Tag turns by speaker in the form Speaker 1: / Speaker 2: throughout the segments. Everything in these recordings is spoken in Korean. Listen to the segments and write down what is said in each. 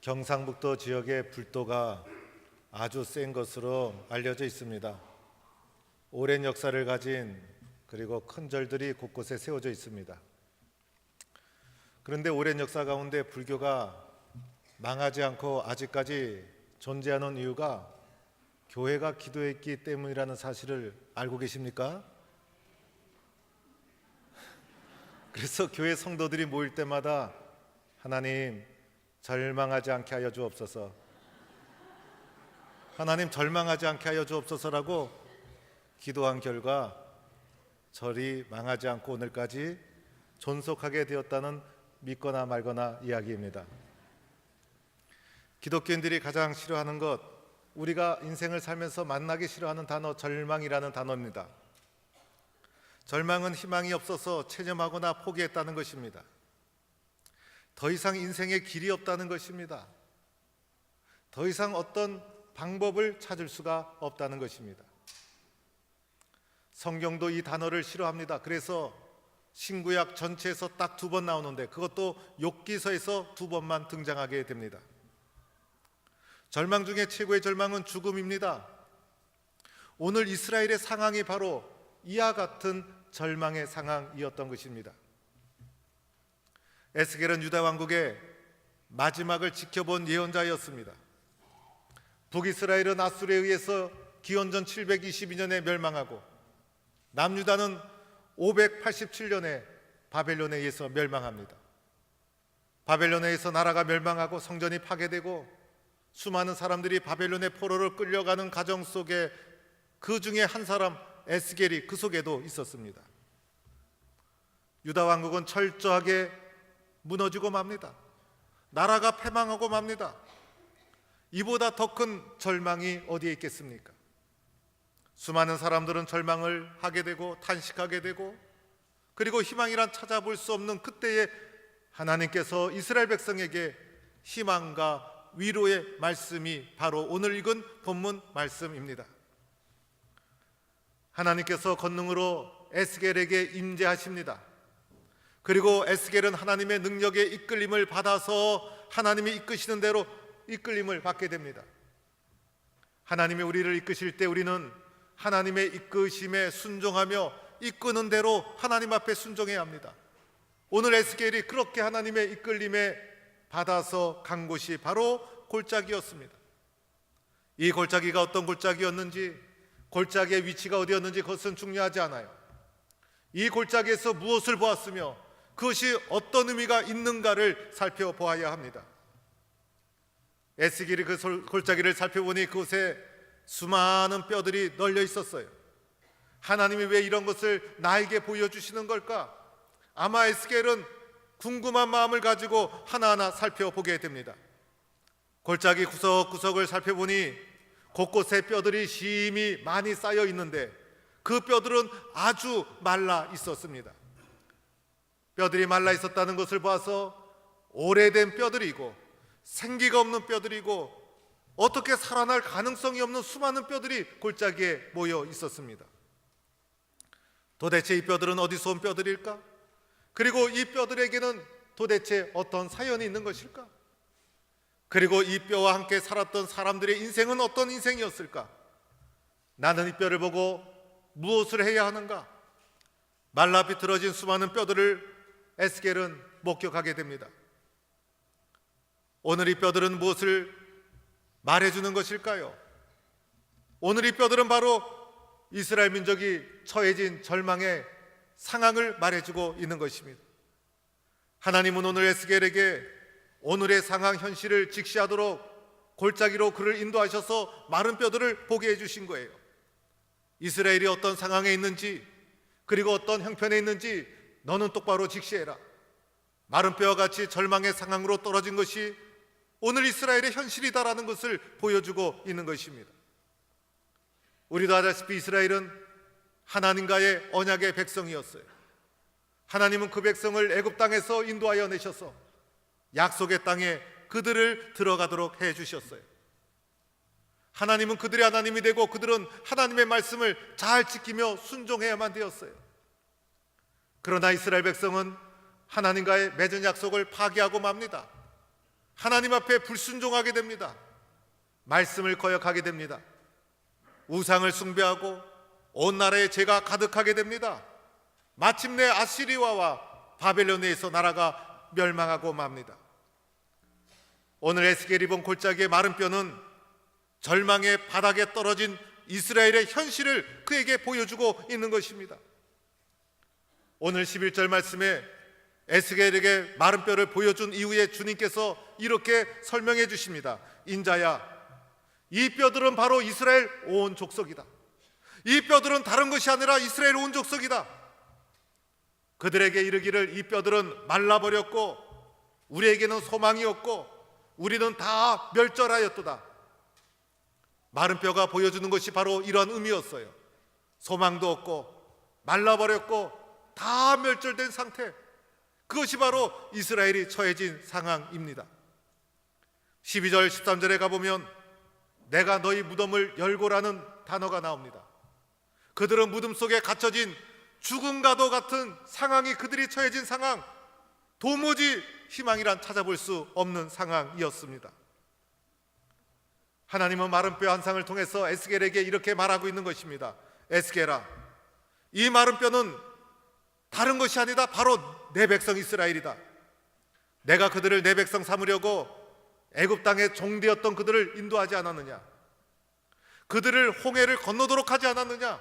Speaker 1: 경상북도 지역의 불도가 아주 센 것으로 알려져 있습니다. 오랜 역사를 가진 그리고 큰 절들이 곳곳에 세워져 있습니다. 그런데 오랜 역사 가운데 불교가 망하지 않고 아직까지 존재하는 이유가 교회가 기도했기 때문이라는 사실을 알고 계십니까? 그래서 교회 성도들이 모일 때마다 하나님 절망하지 않게 하여 주옵소서, 하나님 절망하지 않게 하여 주옵소서라고 기도한 결과 절이 망하지 않고 오늘까지 존속하게 되었다는 믿거나 말거나 이야기입니다. 기독교인들이 가장 싫어하는 것, 우리가 인생을 살면서 만나기 싫어하는 단어, 절망이라는 단어입니다. 절망은 희망이 없어서 체념하거나 포기했다는 것입니다. 더 이상 인생에 길이 없다는 것입니다. 더 이상 어떤 방법을 찾을 수가 없다는 것입니다. 성경도 이 단어를 싫어합니다. 그래서 신구약 전체에서 딱 2번 나오는데 그것도 욥기서에서 2번만 등장하게 됩니다. 절망 중에 최고의 절망은 죽음입니다. 오늘 이스라엘의 상황이 바로 이와 같은 절망의 상황이었던 것입니다. 에스겔은 유다 왕국의 마지막을 지켜본 예언자였습니다. 북이스라엘은 아수르에 의해서 기원전 722년에 멸망하고 남유다는 587년에 바벨론에 의해서 멸망합니다. 바벨론에 의해서 나라가 멸망하고 성전이 파괴되고 수많은 사람들이 바벨론의 포로로 끌려가는 가정 속에 그 중에 한 사람 에스겔이 그 속에도 있었습니다. 유다 왕국은 철저하게 무너지고 맙니다. 나라가 패망하고 맙니다. 이보다 더 큰 절망이 어디에 있겠습니까? 수많은 사람들은 절망을 하게 되고 탄식하게 되고, 그리고 희망이란 찾아볼 수 없는 그때에 하나님께서 이스라엘 백성에게 희망과 위로의 말씀이 바로 오늘 읽은 본문 말씀입니다. 하나님께서 권능으로 에스겔에게 임재하십니다. 그리고 에스겔은 하나님의 능력에 이끌림을 받아서 하나님이 이끄시는 대로 이끌림을 받게 됩니다. 하나님이 우리를 이끄실 때 우리는 하나님의 이끄심에 순종하며 이끄는 대로 하나님 앞에 순종해야 합니다. 오늘 에스겔이 그렇게 하나님의 이끌림에 받아서 간 곳이 바로 골짜기였습니다. 이 골짜기가 어떤 골짜기였는지, 골짜기의 위치가 어디였는지 그것은 중요하지 않아요. 이 골짜기에서 무엇을 보았으며 그것이 어떤 의미가 있는가를 살펴보아야 합니다. 에스겔이 그 골짜기를 살펴보니 그곳에 수많은 뼈들이 널려 있었어요. 하나님이 왜 이런 것을 나에게 보여주시는 걸까? 아마 에스겔은 궁금한 마음을 가지고 하나하나 살펴보게 됩니다. 골짜기 구석구석을 살펴보니 곳곳에 뼈들이 심히 많이 쌓여 있는데 그 뼈들은 아주 말라 있었습니다. 뼈들이 말라 있었다는 것을 봐서 오래된 뼈들이고 생기가 없는 뼈들이고 어떻게 살아날 가능성이 없는 수많은 뼈들이 골짜기에 모여 있었습니다. 도대체 이 뼈들은 어디서 온 뼈들일까? 그리고 이 뼈들에게는 도대체 어떤 사연이 있는 것일까? 그리고 이 뼈와 함께 살았던 사람들의 인생은 어떤 인생이었을까? 나는 이 뼈를 보고 무엇을 해야 하는가? 말라 비틀어진 수많은 뼈들을 에스겔은 목격하게 됩니다. 오늘 이 뼈들은 무엇을 말해주는 것일까요? 오늘 이 뼈들은 바로 이스라엘 민족이 처해진 절망의 상황을 말해주고 있는 것입니다. 하나님은 오늘 에스겔에게 오늘의 상황 현실을 직시하도록 골짜기로 그를 인도하셔서 마른 뼈들을 보게 해주신 거예요. 이스라엘이 어떤 상황에 있는지, 그리고 어떤 형편에 있는지 너는 똑바로 직시해라. 마른 뼈와 같이 절망의 상황으로 떨어진 것이 오늘 이스라엘의 현실이다라는 것을 보여주고 있는 것입니다. 우리도 아다시피 이스라엘은 하나님과의 언약의 백성이었어요. 하나님은 그 백성을 애굽 땅에서 인도하여 내셔서 약속의 땅에 그들을 들어가도록 해주셨어요. 하나님은 그들의 하나님이 되고 그들은 하나님의 말씀을 잘 지키며 순종해야만 되었어요. 그러나 이스라엘 백성은 하나님과의 맺은 약속을 파기하고 맙니다. 하나님 앞에 불순종하게 됩니다. 말씀을 거역하게 됩니다. 우상을 숭배하고 온 나라에 죄가 가득하게 됩니다. 마침내 아시리아와 바벨론에서 나라가 멸망하고 맙니다. 오늘 에스겔이 본 골짜기의 마른 뼈는 절망의 바닥에 떨어진 이스라엘의 현실을 그에게 보여주고 있는 것입니다. 오늘 11절 말씀에 에스겔에게 마른 뼈를 보여준 이후에 주님께서 이렇게 설명해 주십니다. 인자야, 이 뼈들은 바로 이스라엘 온 족속이다. 이 뼈들은 다른 것이 아니라 이스라엘 온 족속이다. 그들에게 이르기를 이 뼈들은 말라버렸고 우리에게는 소망이 없고 우리는 다 멸절하였도다. 마른 뼈가 보여주는 것이 바로 이런 의미였어요. 소망도 없고 말라버렸고 다 멸절된 상태, 그것이 바로 이스라엘이 처해진 상황입니다. 12절 13절에 가보면 내가 너희 무덤을 열고라는 단어가 나옵니다. 그들은 무덤 속에 갇혀진 죽음과도 같은 상황이 그들이 처해진 상황, 도무지 희망이란 찾아볼 수 없는 상황이었습니다. 하나님은 마른 뼈 한 상을 통해서 에스겔에게 이렇게 말하고 있는 것입니다. 에스겔아, 이 마른 뼈는 다른 것이 아니다. 바로 내 백성 이스라엘이다. 내가 그들을 내 백성 삼으려고 애굽 땅에 종되었던 그들을 인도하지 않았느냐? 그들을 홍해를 건너도록 하지 않았느냐?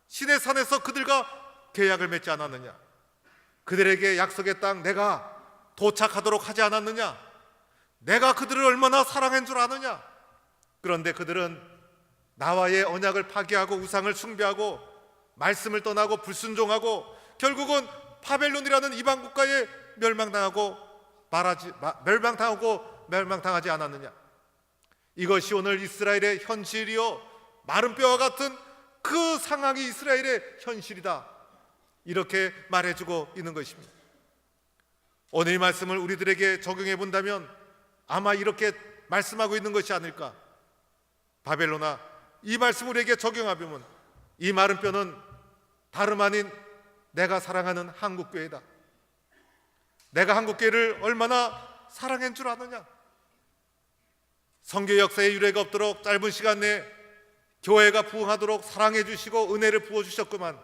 Speaker 1: 시내 산에서 그들과 계약을 맺지 않았느냐? 그들에게 약속의 땅 내가 도착하도록 하지 않았느냐? 내가 그들을 얼마나 사랑한 줄 아느냐? 그런데 그들은 나와의 언약을 파기하고 우상을 숭배하고 말씀을 떠나고 불순종하고 결국은 바벨론이라는 이방 국가에 멸망당하지 않았느냐? 이것이 오늘 이스라엘의 현실이요, 마른 뼈와 같은 그 상황이 이스라엘의 현실이다. 이렇게 말해주고 있는 것입니다. 오늘 이 말씀을 우리들에게 적용해 본다면 아마 이렇게 말씀하고 있는 것이 아닐까. 바벨론아, 이 말씀을 우리에게 적용하면 이 마른 뼈는 다름 아닌 내가 사랑하는 한국교회다. 내가 한국교회를 얼마나 사랑한 줄 아느냐? 선교 역사에 유례가 없도록 짧은 시간 내에 교회가 부흥하도록 사랑해 주시고 은혜를 부어주셨구만.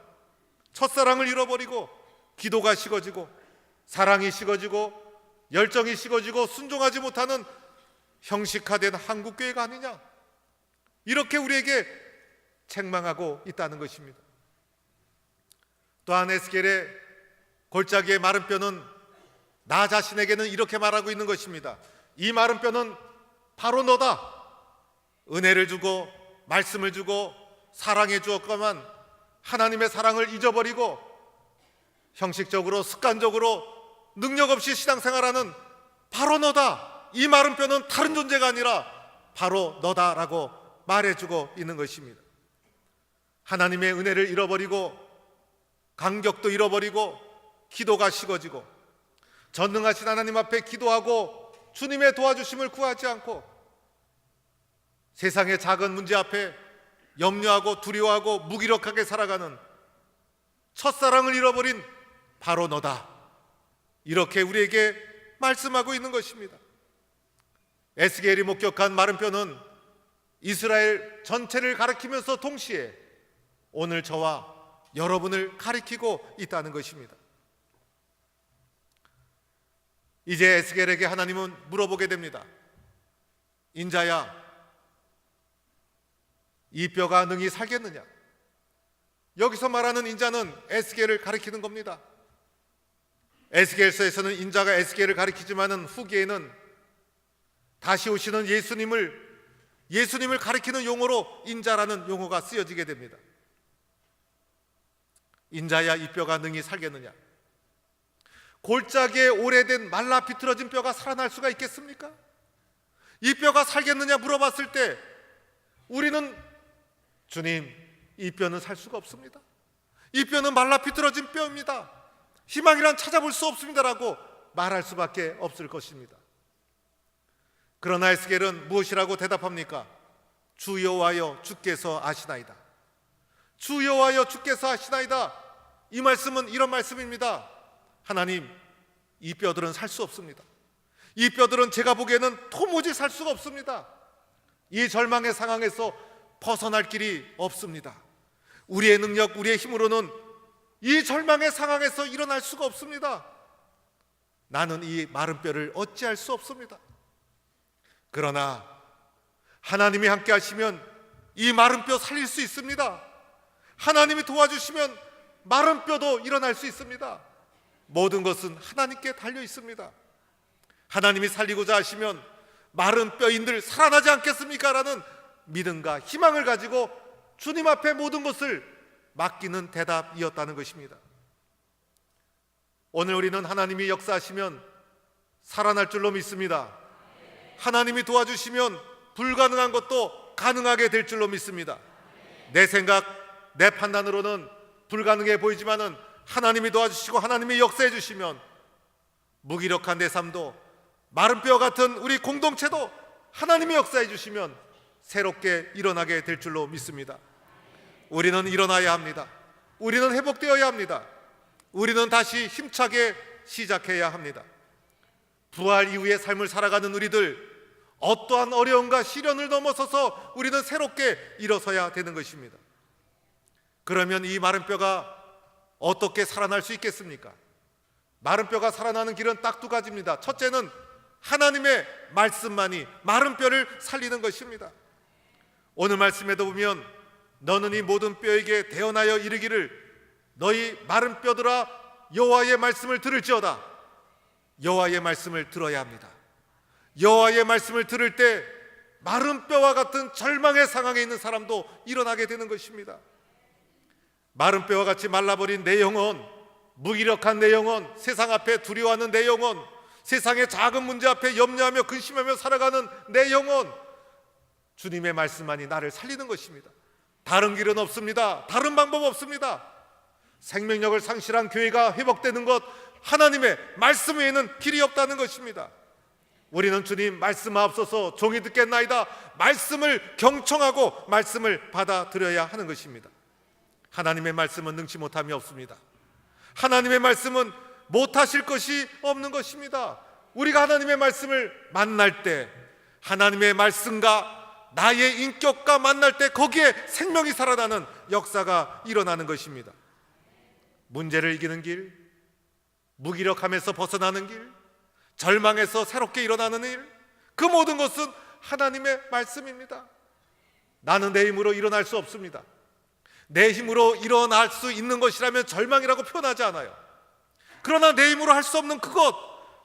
Speaker 1: 첫사랑을 잃어버리고 기도가 식어지고 사랑이 식어지고 열정이 식어지고 순종하지 못하는 형식화된 한국교회가 아니냐? 이렇게 우리에게 책망하고 있다는 것입니다. 또한 에스겔의 골짜기의 마른 뼈는 나 자신에게는 이렇게 말하고 있는 것입니다. 이 마른 뼈는 바로 너다. 은혜를 주고 말씀을 주고 사랑해 주었건만 하나님의 사랑을 잊어버리고 형식적으로 습관적으로 능력 없이 신앙생활하는 바로 너다. 이 마른 뼈는 다른 존재가 아니라 바로 너다라고 말해주고 있는 것입니다. 하나님의 은혜를 잃어버리고 간격도 잃어버리고 기도가 식어지고 전능하신 하나님 앞에 기도하고 주님의 도와주심을 구하지 않고 세상의 작은 문제 앞에 염려하고 두려워하고 무기력하게 살아가는 첫사랑을 잃어버린 바로 너다. 이렇게 우리에게 말씀하고 있는 것입니다. 에스겔이 목격한 마른 뼈는 이스라엘 전체를 가리키면서 동시에 오늘 저와 여러분을 가리키고 있다는 것입니다. 이제 에스겔에게 하나님은 물어보게 됩니다. 인자야, 이 뼈가 능히 살겠느냐? 여기서 말하는 인자는 에스겔을 가리키는 겁니다. 에스겔서에서는 인자가 에스겔을 가리키지만은 후기에는 다시 오시는 예수님을 가리키는 용어로 인자라는 용어가 쓰여지게 됩니다. 인자야, 이 뼈가 능히 살겠느냐? 골짜기에 오래된 말라 비틀어진 뼈가 살아날 수가 있겠습니까? 이 뼈가 살겠느냐 물어봤을 때 우리는 주님, 이 뼈는 살 수가 없습니다. 이 뼈는 말라 비틀어진 뼈입니다. 희망이란 찾아볼 수 없습니다라고 말할 수밖에 없을 것입니다. 그러나 에스겔은 무엇이라고 대답합니까? 주 여호와여, 주께서 아시나이다. 주 여호와여, 주께서 아시나이다. 이 말씀은 이런 말씀입니다. 하나님, 이 뼈들은 살 수 없습니다. 이 뼈들은 제가 보기에는 도무지 살 수가 없습니다. 이 절망의 상황에서 벗어날 길이 없습니다. 우리의 능력, 우리의 힘으로는 이 절망의 상황에서 일어날 수가 없습니다. 나는 이 마른 뼈를 어찌할 수 없습니다. 그러나 하나님이 함께 하시면 이 마른 뼈 살릴 수 있습니다. 하나님이 도와주시면 마른 뼈도 일어날 수 있습니다. 모든 것은 하나님께 달려 있습니다. 하나님이 살리고자 하시면 마른 뼈인들 살아나지 않겠습니까? 라는 믿음과 희망을 가지고 주님 앞에 모든 것을 맡기는 대답이었다는 것입니다. 오늘 우리는 하나님이 역사하시면 살아날 줄로 믿습니다. 하나님이 도와주시면 불가능한 것도 가능하게 될 줄로 믿습니다. 내 생각, 내 판단으로는 불가능해 보이지만은 하나님이 도와주시고 하나님이 역사해 주시면 무기력한 내 삶도, 마른 뼈 같은 우리 공동체도 하나님이 역사해 주시면 새롭게 일어나게 될 줄로 믿습니다. 우리는 일어나야 합니다. 우리는 회복되어야 합니다. 우리는 다시 힘차게 시작해야 합니다. 부활 이후의 삶을 살아가는 우리들, 어떠한 어려움과 시련을 넘어서서 우리는 새롭게 일어서야 되는 것입니다. 그러면 이 마른 뼈가 어떻게 살아날 수 있겠습니까? 마른 뼈가 살아나는 길은 딱 두 가지입니다. 첫째는 하나님의 말씀만이 마른 뼈를 살리는 것입니다. 오늘 말씀에도 보면 너는 이 모든 뼈에게 대언하여 이르기를 너희 마른 뼈들아 여호와의 말씀을 들을지어다. 여호와의 말씀을 들어야 합니다. 여호와의 말씀을 들을 때 마른 뼈와 같은 절망의 상황에 있는 사람도 일어나게 되는 것입니다. 마른 뼈와 같이 말라버린 내 영혼, 무기력한 내 영혼, 세상 앞에 두려워하는 내 영혼, 세상의 작은 문제 앞에 염려하며 근심하며 살아가는 내 영혼, 주님의 말씀만이 나를 살리는 것입니다. 다른 길은 없습니다. 다른 방법 없습니다. 생명력을 상실한 교회가 회복되는 것, 하나님의 말씀 외에는 길이 없다는 것입니다. 우리는 주님 말씀하옵소서 종이 듣겠나이다 말씀을 경청하고 말씀을 받아들여야 하는 것입니다. 하나님의 말씀은 능치 못함이 없습니다. 하나님의 말씀은 못하실 것이 없는 것입니다. 우리가 하나님의 말씀을 만날 때, 하나님의 말씀과 나의 인격과 만날 때 거기에 생명이 살아나는 역사가 일어나는 것입니다. 문제를 이기는 길, 무기력함에서 벗어나는 길, 절망에서 새롭게 일어나는 일, 그 모든 것은 하나님의 말씀입니다. 나는 내 힘으로 일어날 수 없습니다. 내 힘으로 일어날 수 있는 것이라면 절망이라고 표현하지 않아요. 그러나 내 힘으로 할 수 없는 그것,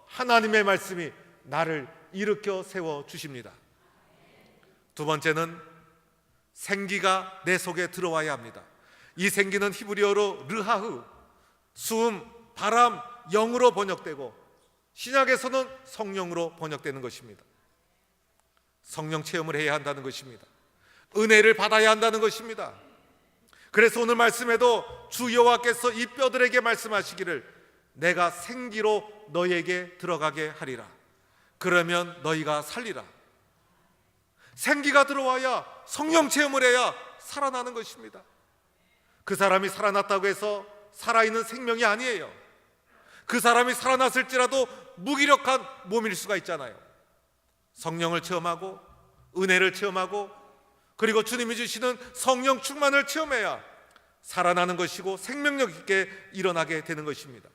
Speaker 1: 하나님의 말씀이 나를 일으켜 세워 주십니다. 두 번째는 생기가 내 속에 들어와야 합니다. 이 생기는 히브리어로 르하흐, 수음, 바람, 영으로 번역되고 신약에서는 성령으로 번역되는 것입니다. 성령 체험을 해야 한다는 것입니다. 은혜를 받아야 한다는 것입니다. 그래서 오늘 말씀에도 주 여호와께서 이 뼈들에게 말씀하시기를 내가 생기로 너희에게 들어가게 하리라. 그러면 너희가 살리라. 생기가 들어와야, 성령 체험을 해야 살아나는 것입니다. 그 사람이 살아났다고 해서 살아있는 생명이 아니에요. 그 사람이 살아났을지라도 무기력한 몸일 수가 있잖아요. 성령을 체험하고 은혜를 체험하고 그리고 주님이 주시는 성령 충만을 체험해야 살아나는 것이고 생명력 있게 일어나게 되는 것입니다.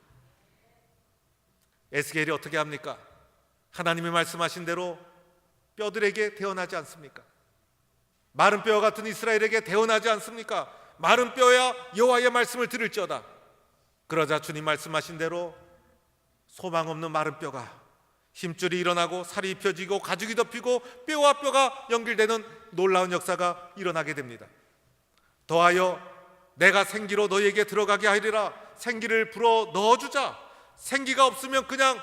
Speaker 1: 에스겔이 어떻게 합니까? 하나님이 말씀하신 대로 뼈들에게 대언하지 않습니까? 마른 뼈와 같은 이스라엘에게 대언하지 않습니까? 마른 뼈야 여호와의 말씀을 들을지어다. 그러자 주님 말씀하신 대로 소망 없는 마른 뼈가 힘줄이 일어나고 살이 입혀지고 가죽이 덮이고 뼈와 뼈가 연결되는 놀라운 역사가 일어나게 됩니다. 더하여 내가 생기로 너희에게 들어가게 하리라. 생기를 불어 넣어주자. 생기가 없으면 그냥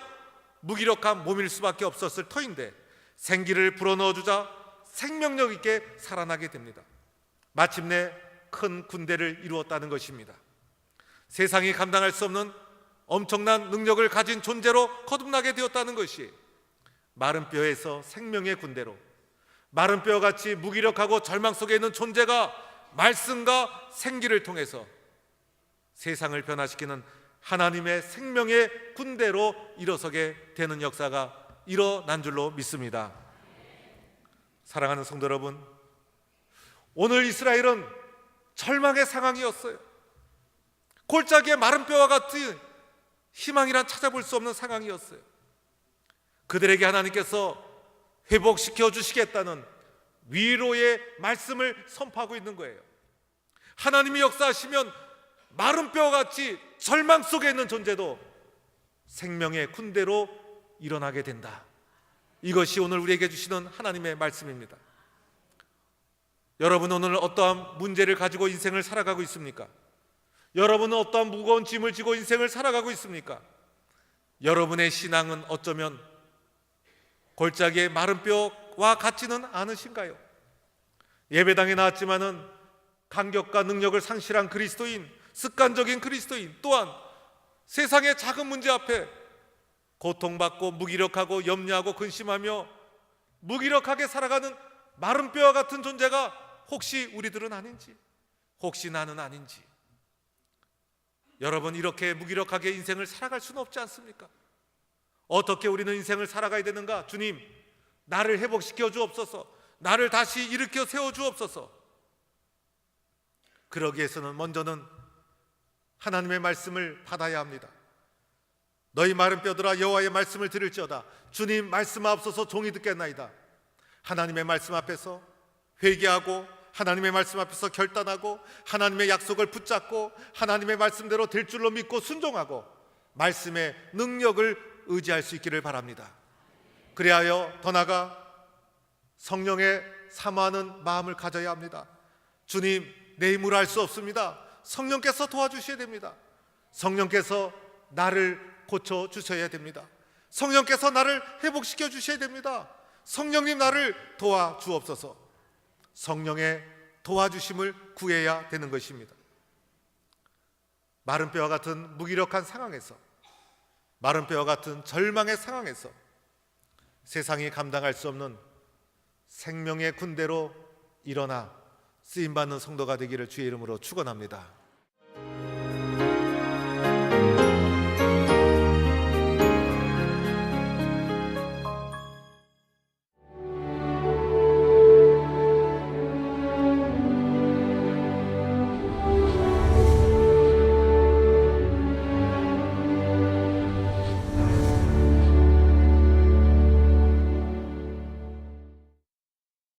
Speaker 1: 무기력한 몸일 수밖에 없었을 터인데 생기를 불어 넣어주자 생명력 있게 살아나게 됩니다. 마침내 큰 군대를 이루었다는 것입니다. 세상이 감당할 수 없는 엄청난 능력을 가진 존재로 거듭나게 되었다는 것이 마른 뼈에서 생명의 군대로, 마른 뼈같이 무기력하고 절망 속에 있는 존재가 말씀과 생기를 통해서 세상을 변화시키는 하나님의 생명의 군대로 일어서게 되는 역사가 일어난 줄로 믿습니다. 사랑하는 성도 여러분, 오늘 이스라엘은 절망의 상황이었어요. 골짜기에 마른 뼈와 같은 희망이란 찾아볼 수 없는 상황이었어요. 그들에게 하나님께서 회복시켜 주시겠다는 위로의 말씀을 선포하고 있는 거예요. 하나님이 역사하시면 마른 뼈와 같이 절망 속에 있는 존재도 생명의 군대로 일어나게 된다. 이것이 오늘 우리에게 주시는 하나님의 말씀입니다. 여러분, 오늘 어떠한 문제를 가지고 인생을 살아가고 있습니까? 여러분은 어떠한 무거운 짐을 지고 인생을 살아가고 있습니까? 여러분의 신앙은 어쩌면 골짜기의 마른 뼈와 같지는 않으신가요? 예배당에 나왔지만은 감격과 능력을 상실한 그리스도인, 습관적인 그리스도인, 또한 세상의 작은 문제 앞에 고통받고 무기력하고 염려하고 근심하며 무기력하게 살아가는 마른 뼈와 같은 존재가 혹시 우리들은 아닌지, 혹시 나는 아닌지. 여러분, 이렇게 무기력하게 인생을 살아갈 수는 없지 않습니까? 어떻게 우리는 인생을 살아가야 되는가? 주님, 나를 회복시켜 주옵소서. 나를 다시 일으켜 세워 주옵소서. 그러기 위해서는 먼저는 하나님의 말씀을 받아야 합니다. 너희 마른 뼈들아 여호와의 말씀을 들을지어다. 주님 말씀하옵소서. 종이 듣겠나이다. 하나님의 말씀 앞에서 회개하고 하나님의 말씀 앞에서 결단하고 하나님의 약속을 붙잡고 하나님의 말씀대로 될 줄로 믿고 순종하고 말씀의 능력을 의지할 수 있기를 바랍니다. 그리하여 더 나아가 성령의 사모하는 마음을 가져야 합니다. 주님, 내 힘으로 할 수 없습니다. 성령께서 도와주셔야 됩니다. 성령께서 나를 고쳐주셔야 됩니다. 성령께서 나를 회복시켜 주셔야 됩니다. 성령님, 나를 도와주옵소서. 성령의 도와주심을 구해야 되는 것입니다. 마른 뼈와 같은 무기력한 상황에서, 마른 뼈와 같은 절망의 상황에서 세상이 감당할 수 없는 생명의 군대로 일어나 쓰임받는 성도가 되기를 주의 이름으로 축원합니다.